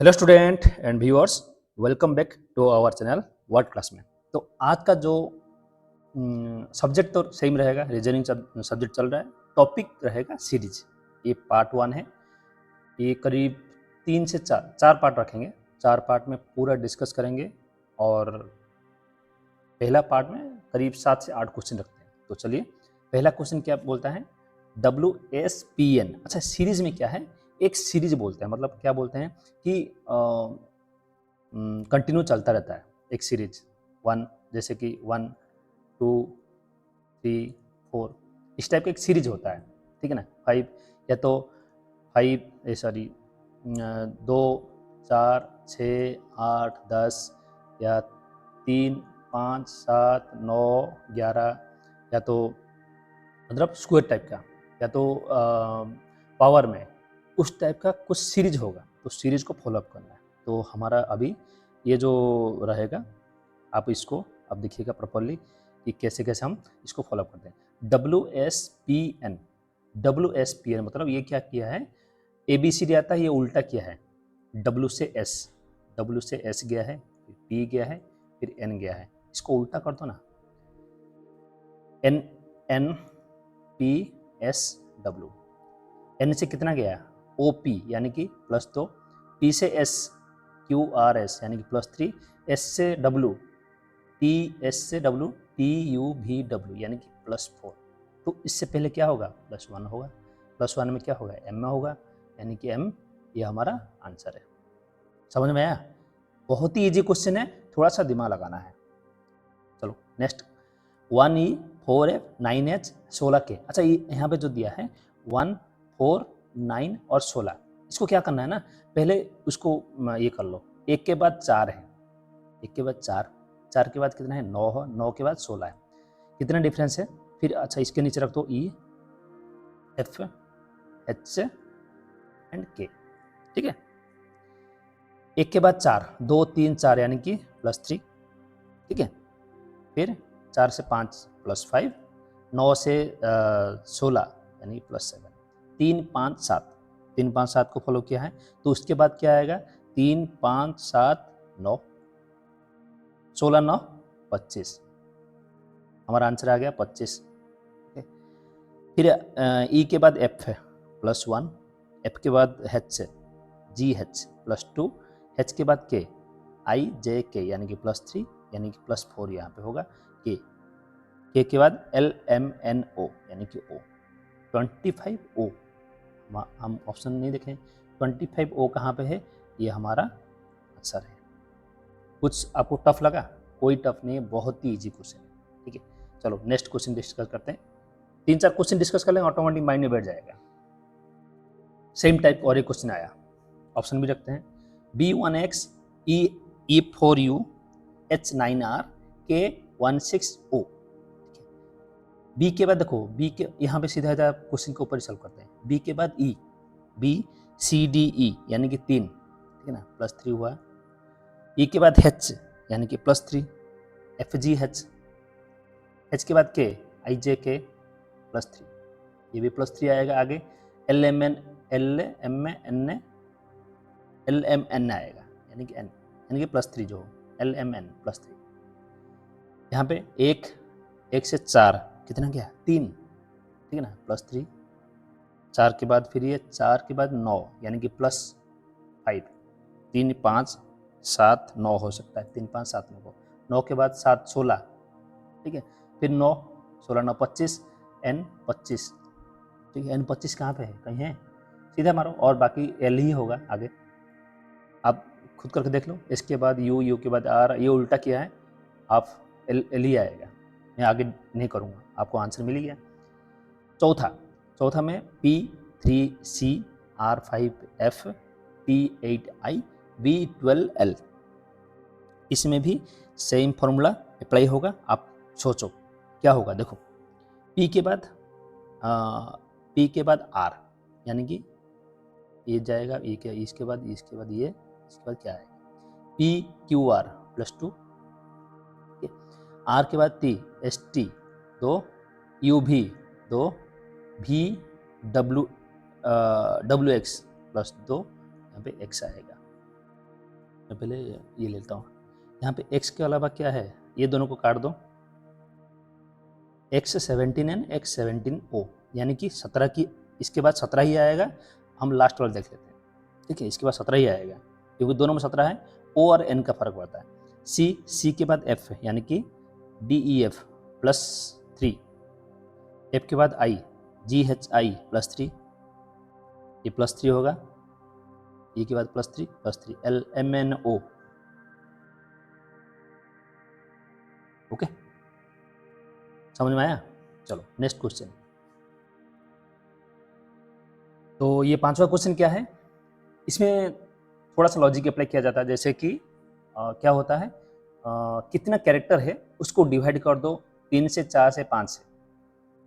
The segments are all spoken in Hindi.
Hello student and viewers, welcome back to our channel word class में। तो आज का जो सब्जेक्ट तो सेम रहेगा, रीजनिंग सब्जेक्ट चल रहा है। टॉपिक रहेगा सीरीज। ये पार्ट 1 है। ये करीब 3 से 4 पार्ट रखेंगे। 4 पार्ट में पूरा डिस्कस करेंगे और पहला पार्ट में करीब 7 से 8 क्वेश्चन रखते हैं। तो चलिए, पहला क्वेश्चन क्या बोलता है? WSPN। अच्छा, सीरीज में क्या है? एक सीरीज बोलते हैं, मतलब क्या बोलते हैं कि कंटिन्यू चलता रहता है एक सीरीज। वन, जैसे कि 1 2 3 4, इस टाइप का एक सीरीज होता है, ठीक है ना। 5 या तो 5 सॉरी 2 4 6 8 10, या 3 5 7 9 11, या तो मतलब स्क्वायर टाइप का, या तो पावर में, उस टाइप का कुछ सीरीज होगा। तो सीरीज को फॉलोअप करना है। तो हमारा अभी ये जो रहेगा, आप इसको अब देखिएगा प्रॉपरली कि कैसे कैसे हम इसको फॉलोअप करते हैं। WSPN। WSPN मतलब ये क्या किया है? ABCD आता है, ये उल्टा किया है। W से S, W से S गया है, फिर P गया है, फिर N गया है। इसको उल्टा कर दो ना। NNPSW। N से कितना गया? OP यानी कि +2, P से S QRS यानी कि +3, S से W TS से W TUVW यानी कि +4। तो इससे पहले क्या होगा? +1 होगा। +1 में क्या होगा? M में होगा, यानी कि M ये हमारा आंसर है। समझ में आया? बहुत ही इजी क्वेश्चन है, थोड़ा सा दिमाग लगाना है। चलो next. 1E 4F 9H 16K। अच्छा, ये यहाँ पे जो दिया है 1 4 9 और 16, इसको क्या करना है ना, पहले उसको ये कर लो। एक के बाद 4 है, एक के बाद 4, 4 के बाद कितना है? 9 है, 9 के बाद 16 है। कितना डिफरेंस है? फिर अच्छा, इसके नीचे रख दो E F H and K, ठीक है। एक के बाद 4, 2 3 4 यानी कि +3, ठीक है। फिर 4 से 5 +5, 9 से 16 यानी +7, 3 5 7, 3 5 7 को फॉलो किया है। तो उसके बाद क्या आएगा? 3 5 7 9, 16 9 25, हमारा आंसर आ गया 25। फिर ई के बाद एफ है +1, एफ के बाद एच है GH +2, एच के बाद के IJK यानी कि +3 यानी कि +4 यहाँ पे होगा। के के बाद LMNO यानी कि O 25O। हम ऑप्शन नहीं देखें, 25O कहाँ पे है? ये हमारा आंसर है। कुछ आपको टफ लगा? कोई टफ नहीं है, बहुत ही इजी क्वेश्चन है, ठीक है। चलो नेक्स्ट क्वेश्चन डिस्कस करते हैं। 3 4 क्वेश्चन डिस्कस कर लेंगे, ऑटोमेटिक माइंड में बैठ जाएगा। सेम टाइप और एक क्वेश्चन आया, ऑप्शन भी रखते हैं। B1X E4U H9R K16O। B के बाद देखो, बी के यहाँ पे सीधा क्वेश्चन के ऊपर ही सॉल्व करते हैं। बी के बाद ई, BCDE यानी कि 3, ठीक है ना, +3 हुआ। ई के बाद H यानी कि +3, FGH, H के बाद K IJK +3, ये भी +3 आएगा। आगे LMN आएगा, यानी कि N यानी कि +3 जो LMN +3। यहाँ पे एक से 4 कितना गया? 3, ठीक है ना, +3। 4 के बाद फिर ये 4 के बाद 9 यानी कि +5, 3 5 7 9 हो सकता है, 3 5 7 9 को। 9 के बाद 7 16, ठीक है। फिर 9 16 9 25, N 25, ठीक है। N 25 कहाँ पे है? कहीं है? सीधा मारो, और बाकी L ही होगा आगे। आप खुद करके देख लो। इसके बाद U के बाद R, ये उल्टा किया है, आप L ही आएगा। मैं आगे नहीं करूँगा, आपको आंसर मिल गया। चौथा में P3C R5F T8I V12L, इसमें भी सेम फॉर्मूला अप्लाई होगा। आप सोचो क्या होगा। देखो, P के बाद R यानी कि ये जाएगा, ये क्या, इसके बाद ये, इसके बाद क्या आएगा? PQR +2, R के बाद T ST 2, UV 2, WX +2, यहाँ पे X आएगा। मैं पहले ये लेता हूँ। यहाँ पे x के अलावा क्या है, ये दोनों को काट दो, X17 एंड X17O, यानी कि 17 की, इसके बाद 17 ही आएगा। हम लास्ट वाला देख लेते हैं, ठीक है। इसके बाद 17 ही आएगा क्योंकि दोनों में 17 है। O और N का फर्क पड़ता है। C के बाद F है, यानी कि DEF +3, F के बाद I GHI +3, ये +3 होगा, E के बाद +3 LMNO। ओके, समझ में आया? चलो नेक्स्ट क्वेश्चन। तो ये 5वां क्वेश्चन क्या है, इसमें थोड़ा सा लॉजिक अप्लाई किया जाता है। जैसे कि क्या होता है, कितना कैरेक्टर है उसको डिवाइड कर दो 3 से, 4 से, 5 से।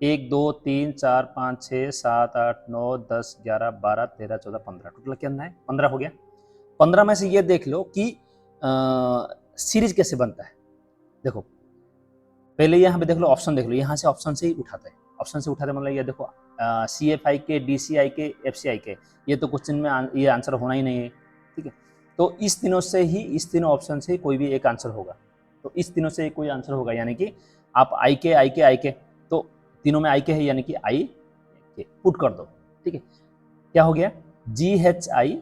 1 2 3 4 5 6 7 8 9 10 11 12 13 14 15, टोटल कितना है? 15 हो गया। 15 में से ये देख लो कि सीरीज कैसे बनता है। देखो पहले यहाँ पे देख लो, ऑप्शन देख लो, यहाँ से ऑप्शन से ही उठाते हैं। ऑप्शन से उठाते मतलब ये देखो CFI के, DCI के, FCI के, ये तो क्वेश्चन में ये आंसर होना ही नहीं है, ठीक है। तो इस तीनों से ही, इस तीनों ऑप्शन से कोई भी एक आंसर होगा। तो इस तीनों से कोई आंसर होगा, यानी कि आप आई के, तो तीनों में आई के है, यानी कि आई के पुट कर दो, ठीक है। क्या हो गया? GHI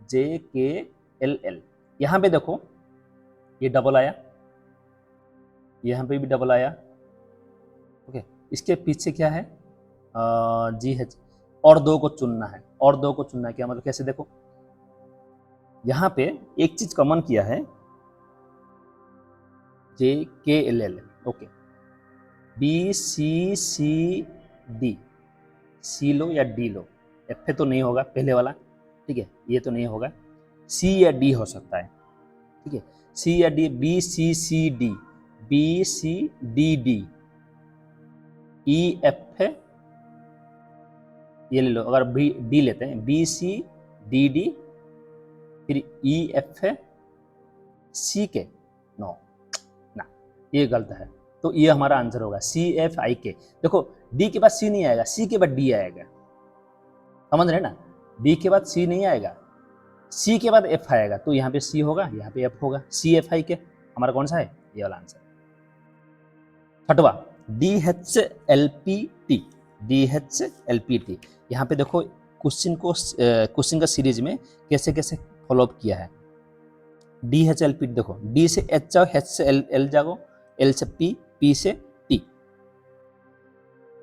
JKLL। यहाँ पे देखो ये डबल आया, यहाँ पे भी डबल आया, ओके। इसके पीछे क्या है? GH, और दो को चुनना है। और दो को चुनना है क्या मतलब, कैसे? देखो यहाँ पे एक चीज कॉमन किया है, JKLL, ओके। BCCD, C लो या D लो, F तो नहीं होगा पहले वाला, ठीक है, ये तो नहीं होगा। C या D हो सकता है, ठीक है, C या D। BCCD, BCDD, EF, ये ले लो। अगर D लेते हैं, BCDD, फिर EF, C के, नो ना, ये गलत है। तो ये हमारा आंसर होगा CFIK। देखो D के बाद C नहीं आएगा, C के बाद D आएगा, समझ रहे ना? D के बाद C नहीं आएगा, C के बाद F आएगा, तो यहाँ पे C होगा, यहाँ पे F होगा। CFIK हमारा कौन सा है? ये वाला आंसर। 6वां DHLPT। यहाँ पे देखो क्वेश्चन का सीरीज में कैसे कैसे फॉलोअप किया है। DHLPT, देखो D से H जाओ, H से L जाओ, L से P, P से T।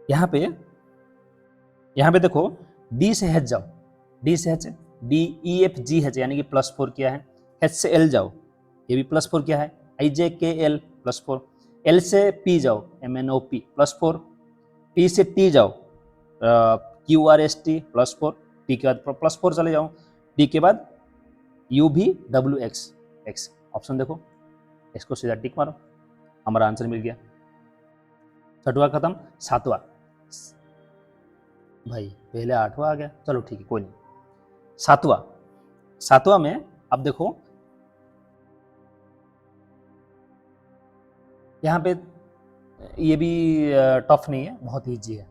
यहाँ पे देखो D से H जाओ, D से H, DEFGH, यानी कि +4 किया है। H से L जाओ, ये भी +4 किया है। IJKL +4। L से P जाओ, MNOP +4। P से T जाओ, QRST +4। T के बाद +4 चले जाओ। D के बाद UVWX। ऑप्शन देखो, इसको सीधा टिक मारो, हमारा आंसर मिल गया। 6वां खत्म। 7वां, भाई पहले 8वां आ गया, चलो ठीक है कोई नहीं। 7वां में अब देखो, यहाँ पे ये भी टफ नहीं है, बहुत ईजी है।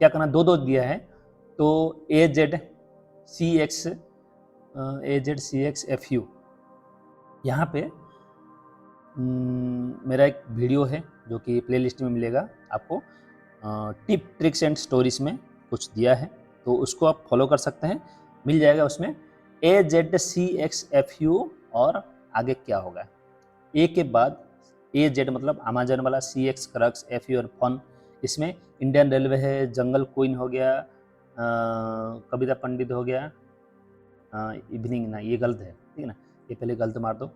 क्या करना, दो दिया है, तो AZCXFU। यहाँ पे मेरा एक वीडियो है जो कि प्लेलिस्ट में मिलेगा आपको, टिप ट्रिक्स एंड स्टोरीज में कुछ दिया है, तो उसको आप फॉलो कर सकते हैं, मिल जाएगा उसमें। AZCXFU, और आगे क्या होगा, ए के बाद AZ मतलब अमेजन वाला, CX क्रक्स, FU और फन। इसमें इंडियन रेलवे है, जंगल क्वीन हो गया, कविता पंडित हो गया, इवनिंग ना, ये गलत है, ठीक है ना, ये पहले गलत मार दो।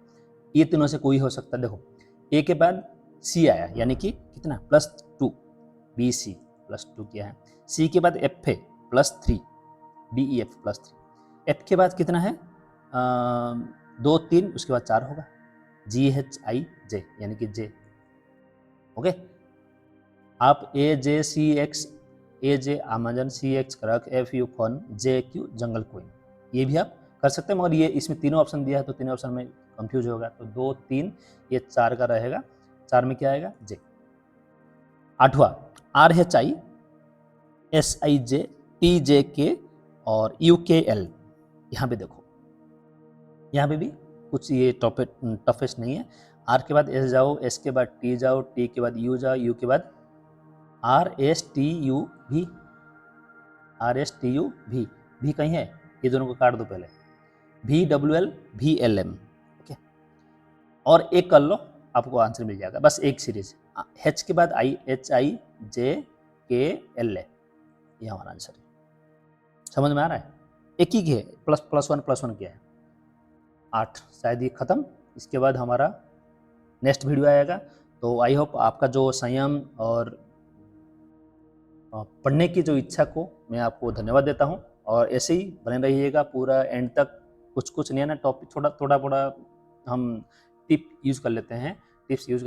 ये तीनों से कोई हो सकता है। देखो ए के बाद C आया, यानी कि कितना, +2, BC +2 किया है। C के बाद FA +3, DEF +3। F के बाद कितना है, 2 3, उसके बाद 4 होगा, GHIJ, यानी कि J, ओके। आप AJCX अमेजन, CX क्रक, FU fun, JQ jungle queen, ये भी आप कर सकते हैं। मगर ये इसमें तीनों ऑप्शन दिया है, तो तीनों ऑप्शन में कंफ्यूज होगा, तो 2 3, ये 4 का रहेगा। 4 में क्या आएगा, J। 8वां RHI SIJ TJK और UKL। यहाँ पे देखो यहाँ पे भी कुछ ये टफेस्ट नहीं है। आर के बाद एस जाओ, एस के बाद टी जाओ, टी के बाद यू जाओ, यू के बाद आर एस टी यू भी, आर एस टी यू भी कहीं है, ये दोनों को काट दो पहले, V W L V L M, okay. और एक कर लो, आपको आंसर मिल जाएगा, बस एक सीरीज। एच के बाद आई, एच आई जे के एल ए, ये हमारा आंसर है। समझ में आ रहा है? एक ही है, प्लस वन क्या है, 8। शायद ये खत्म, इसके बाद हमारा नेक्स्ट वीडियो आएगा। तो आई होप आपका जो संयम और पढ़ने की जो इच्छा को मैं आपको धन्यवाद देता हूँ, और ऐसे ही बने रहिएगा पूरा एंड तक। कुछ नया ना टॉपिक थोड़ा हम टिप्स यूज़ कर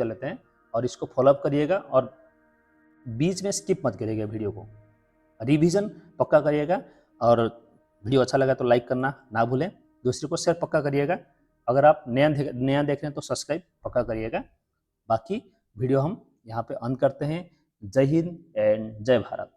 लेते हैं, और इसको फॉलोअप करिएगा, और बीच में स्किप मत करिएगा वीडियो को, रिवीजन पक्का करिएगा। और वीडियो अच्छा लगा तो लाइक करना ना भूलें, दूसरे को शेयर पक्का करिएगा। अगर आप नया देख रहे हैं तो सब्सक्राइब पक्का करिएगा। बाकी वीडियो हम यहाँ पे अंत करते हैं। जय हिंद एंड जय भारत।